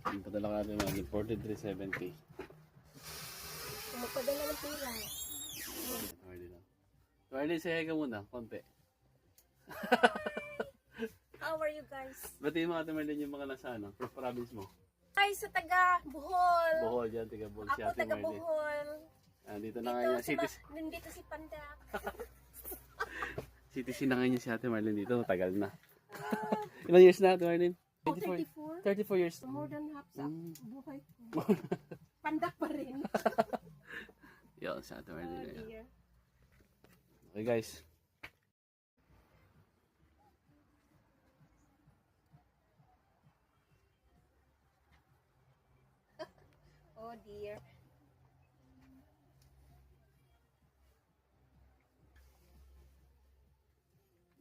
Yung padala ka natin mga 43.70. Magpadala ng pila. Marlene, say hi ka muna, konti. How are you guys? Batiin mo Ate Marlene yung mga nasa ano, province mo. Ay, sa taga Bohol. Bohol yan, taga Bohol si Ako Ate taga Marlene. Bohol. Dito na ngayon, Nandito si Pandak. CTC na ngayon si Ate Marlene dito, tagal na. Ilang years na Ate Marlene? 34. 34 years. More than half sa buhay ko. Pandak pa rin. Yun, si Ate Marlene. Oh, dear. Okay guys. Oh dear.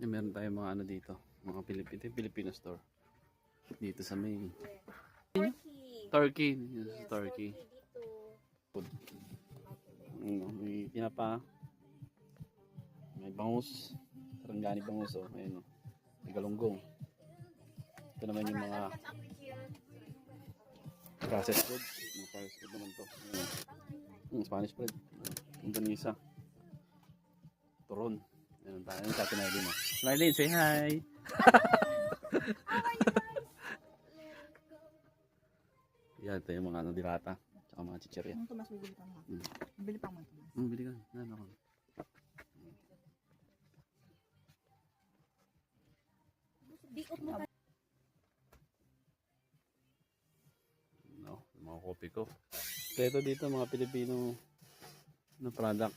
Meron tayong mga ano dito, mga Filipino store. Dito sa may Turkey. Turkey. Yes, Turkey. dito. Food. May pinapa. May bangus. Sarangani bangus oh. Ayan oh. May galunggong. Ito naman yung mga processed food. Mga processed food naman to. Spanish bread. Indonesia. Turon. Ayan tayo. Ayan tayo Marlene oh. Marlene, say hi! Yan, ito yung mga ano, dilata. Tsaka mga chichirya. Ang Tomas, bibili pa naman. Bibili pa naman Tomas. Bili ka. Ano ako. Biot mo ka. No, mga kopi ko. Ito dito mga Pilipino na product.